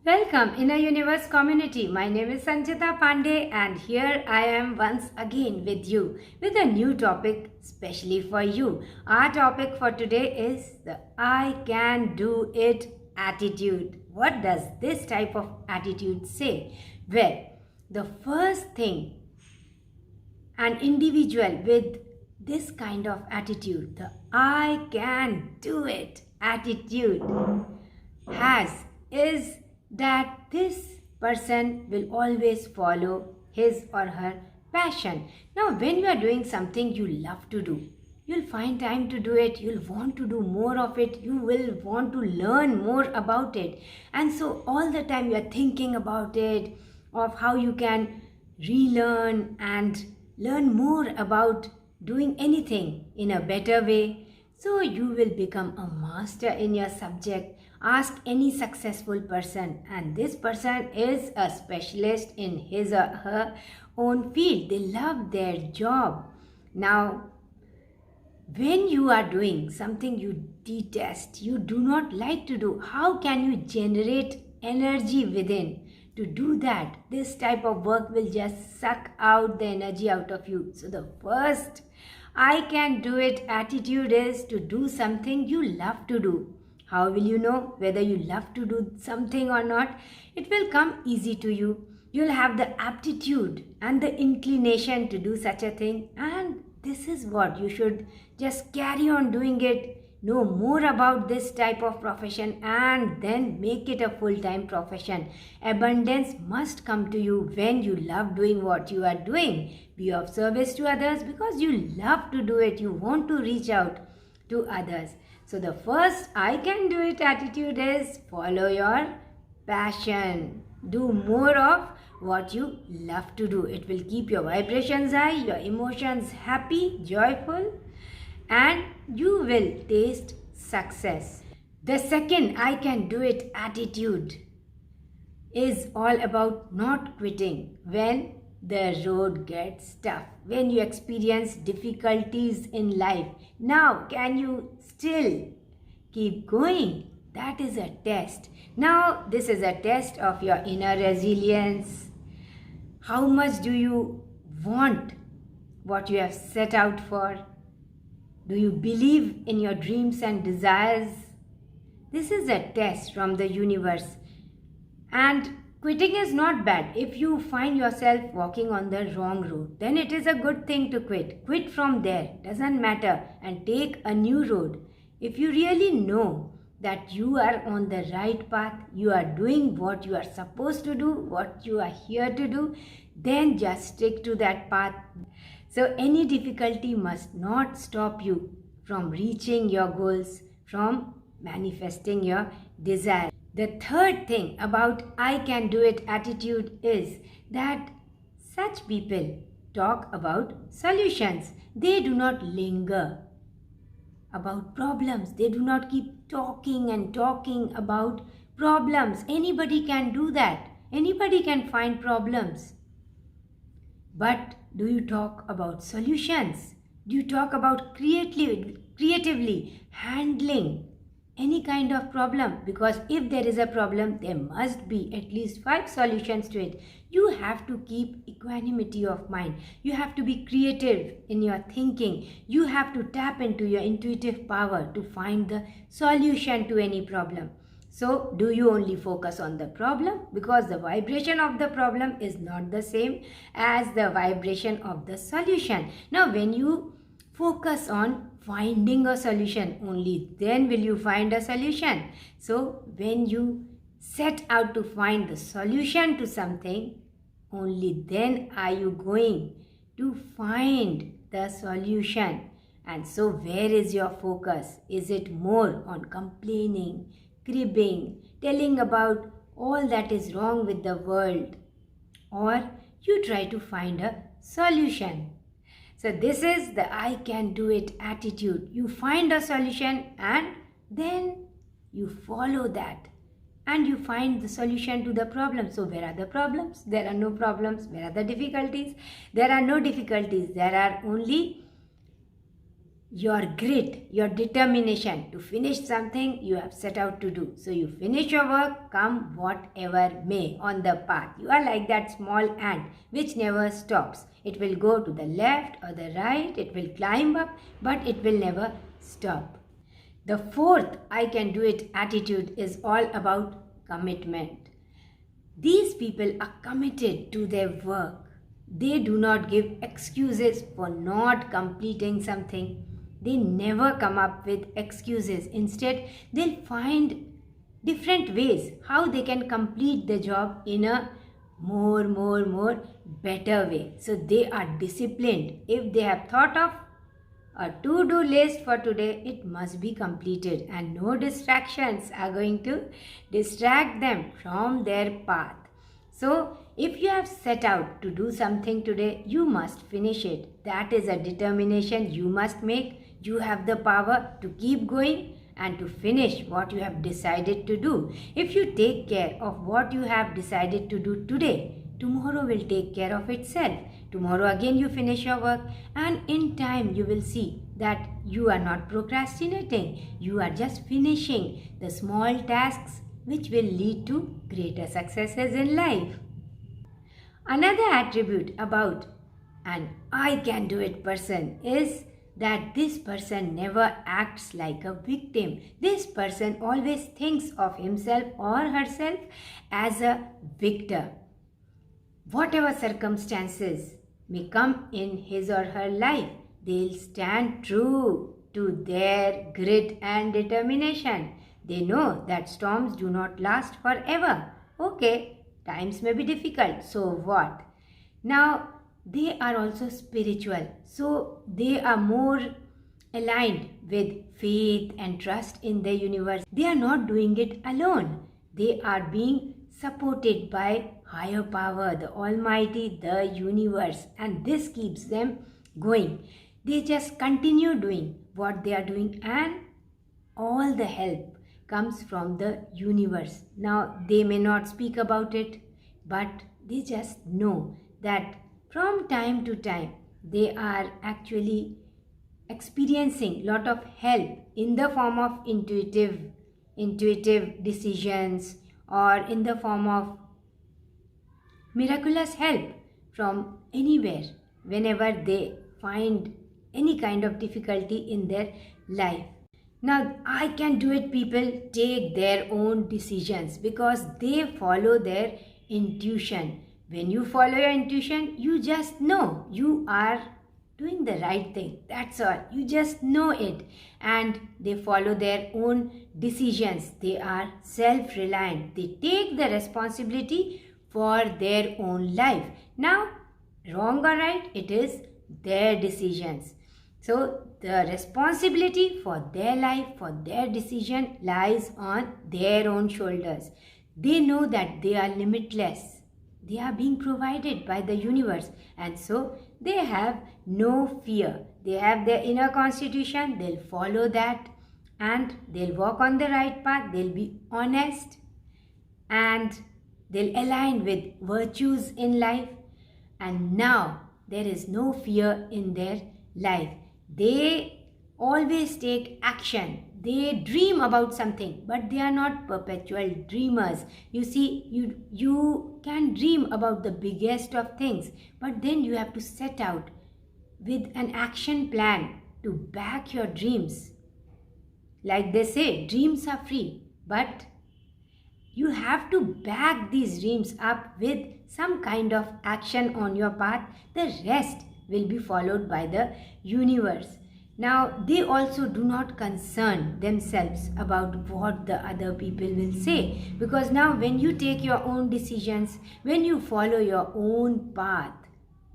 Welcome Inner Universe community. My name is Sanchita Pandey and here I am once again with you with a new topic specially for you. Our topic for today is the I can do it attitude. What does this type of attitude say? Well, the first thing an individual with this kind of attitude, the I can do it attitude has is that this person will always follow his or her passion. Now, when you are doing something you love to do, you'll find time to do it, you'll want to do more of it, you will want to learn more about it. And so, all the time you are thinking about it, of how you can relearn and learn more about doing anything in a better way. So, you will become a master in your subject. Ask any successful person, and this person is a specialist in his or her own field. They love their job. Now, when you are doing something you detest, you do not like to do, how can you generate energy within to do that? This type of work will just suck out the energy out of you. So, the first I can do it attitude is to do something you love to do. How will you know whether you love to do something or not? It will come easy to you. You'll have the aptitude and the inclination to do such a thing, and this is what you should just carry on doing it. Know more about this type of profession and then make it a full-time profession. Abundance must come to you when you love doing what you are doing. Be of service to others because you love to do it. You want to reach out to others. So the first I can do it attitude is follow your passion. Do more of what you love to do. It will keep your vibrations high, your emotions happy, joyful, and you will taste success. The second I can do it attitude is all about not quitting when the road gets tough, when you experience difficulties in life. Now, can you still keep going? That is a test. Now, this is a test of your inner resilience. How much do you want what you have set out for? Do you believe in your dreams and desires? This is a test from the universe. And quitting is not bad. If you find yourself walking on the wrong road, then it is a good thing to quit. Quit from there, doesn't matter, and take a new road. If you really know that you are on the right path, you are doing what you are supposed to do, what you are here to do, then just stick to that path. So any difficulty must not stop you from reaching your goals, from manifesting your desire. The third thing about I can do it attitude is that such people talk about solutions. They do not linger about problems. They do not keep talking and talking about problems. Anybody can do that. Anybody can find problems. But do you talk about solutions? Do you talk about creatively handling any kind of problem? Because if there is a problem, there must be at least 5 solutions to it. You have to keep equanimity of mind. You have to be creative in your thinking. You have to tap into your intuitive power to find the solution to any problem. So, do you only focus on the problem? Because the vibration of the problem is not the same as the vibration of the solution. Now, when you focus on finding a solution, only then will you find a solution. So, when you set out to find the solution to something, only then are you going to find the solution. And so, where is your focus? Is it more on complaining, cribbing, telling about all that is wrong with the world, or you try to find a solution? So this is the I can do it attitude. You find a solution and then you follow that and you find the solution to the problem. So where are the problems? There are no problems. Where are the difficulties? There are no difficulties. There are only your grit, your determination to finish something you have set out to do. So you finish your work, come whatever may on the path. You are like that small ant which never stops. It will go to the left or the right, it will climb up, but it will never stop. The fourth I can do it attitude is all about commitment. These people are committed to their work. They do not give excuses for not completing something. They never come up with excuses. Instead, they'll find different ways how they can complete the job in a more better way. So they are disciplined. If they have thought of a to-do list for today, it must be completed, and no distractions are going to distract them from their path. So if you have set out to do something today, you must finish it. That is a determination you must make. You have the power to keep going and to finish what you have decided to do. If you take care of what you have decided to do today, tomorrow will take care of itself. Tomorrow again you finish your work, and in time you will see that you are not procrastinating. You are just finishing the small tasks which will lead to greater successes in life. Another attribute about an I can do it person is that this person never acts like a victim. This person always thinks of himself or herself as a victor. Whatever circumstances may come in his or her life, they'll stand true to their grit and determination. They know that storms do not last forever. Okay, times may be difficult, so what? Now, they are also spiritual, so they are more aligned with faith and trust in the universe. They are not doing it alone. They are being supported by higher power, the Almighty, the universe, and this keeps them going. They just continue doing what they are doing, and all the help comes from the universe. Now, they may not speak about it, but they just know that from time to time they are actually experiencing lot of help in the form of intuitive decisions, or in the form of miraculous help from anywhere whenever they find any kind of difficulty in their life. Now, I can do it people take their own decisions because they follow their intuition. When you follow your intuition, you just know you are doing the right thing. That's all. You just know it. And they follow their own decisions. They are self-reliant. They take the responsibility for their own life. Now, wrong or right, it is their decisions. So, the responsibility for their life, for their decision lies on their own shoulders. They know that they are limitless. They are being provided by the universe, and so they have no fear. They have their inner constitution, they'll follow that, and they'll walk on the right path, they'll be honest, and they'll align with virtues in life, and now there is no fear in their life. They always take action. They dream about something, but they are not perpetual dreamers. You see, you can dream about the biggest of things, but then you have to set out with an action plan to back your dreams. Like they say, dreams are free, but you have to back these dreams up with some kind of action on your path. The rest will be followed by the universe. Now, they also do not concern themselves about what the other people will say, because now when you take your own decisions, when you follow your own path,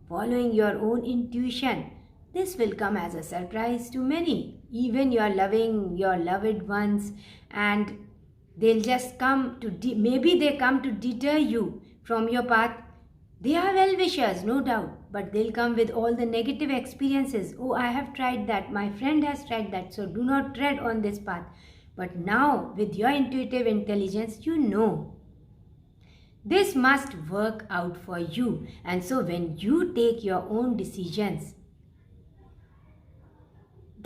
following your own intuition, this will come as a surprise to many, even your loved ones, and they'll just come to, maybe they come to deter you from your path. They are well-wishers, no doubt, but they'll come with all the negative experiences. Oh, I have tried that, my friend has tried that, so do not tread on this path. But now, with your intuitive intelligence, you know this must work out for you. And so when you take your own decisions,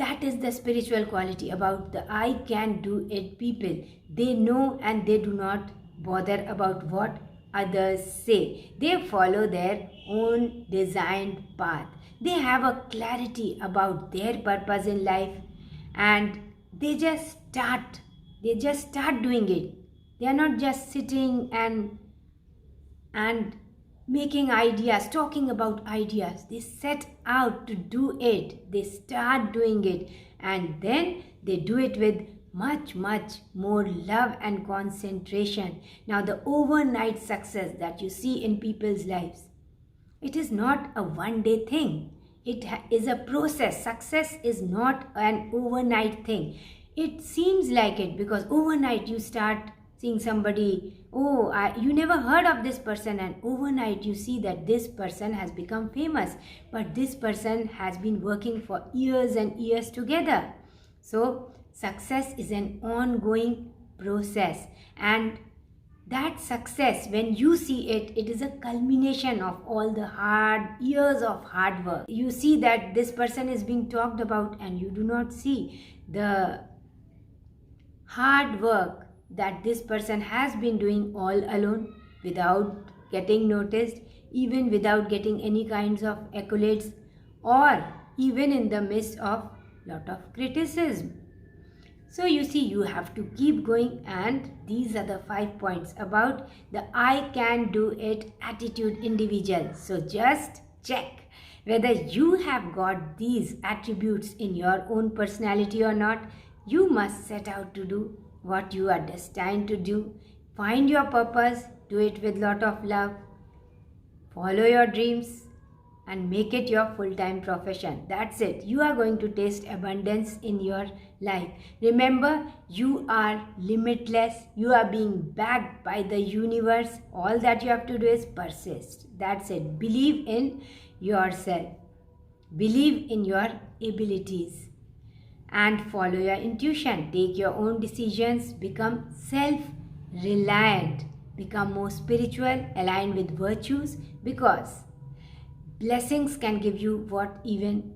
that is the spiritual quality about the I can do it people. They know and they do not bother about what others say. They follow their own designed path. They have a clarity about their purpose in life, and they just start doing it. They are not just sitting and making ideas, talking about ideas. They set out to do it. They start doing it, and then they do it with much more love and concentration. Now, the overnight success that you see in people's lives, it is not a one day thing. It is a process. Success is not an overnight thing. It seems like it because overnight you start seeing somebody, you never heard of this person, and overnight you see that this person has become famous, but this person has been working for years and years together. So success is an ongoing process, and that success, when you see it, it is a culmination of all the years of hard work. You see that this person is being talked about, and you do not see the hard work that this person has been doing all alone, without getting noticed, even without getting any kinds of accolades, or even in the midst of lot of criticism. So you see, you have to keep going, and these are the 5 points about the I can do it attitude individual. So just check whether you have got these attributes in your own personality or not. You must set out to do what you are destined to do. Find your purpose, do it with lot of love, follow your dreams, and make it your full-time profession. That's it. You are going to taste abundance in your life. Remember, you are limitless. You are being backed by the universe. All that you have to do is persist. That's it. Believe in yourself. Believe in your abilities. And follow your intuition. Take your own decisions. Become self-reliant. Become more spiritual, aligned with virtues, because blessings can give you what even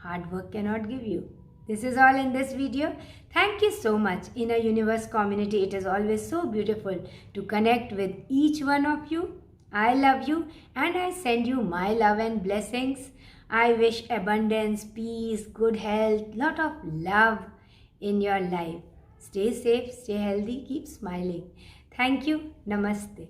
hard work cannot give you. This is all in this video. Thank you so much. Inner Universe community, it is always so beautiful to connect with each one of you. I love you, and I send you my love and blessings. I wish abundance, peace, good health, lot of love in your life. Stay safe, stay healthy, keep smiling. Thank you. Namaste.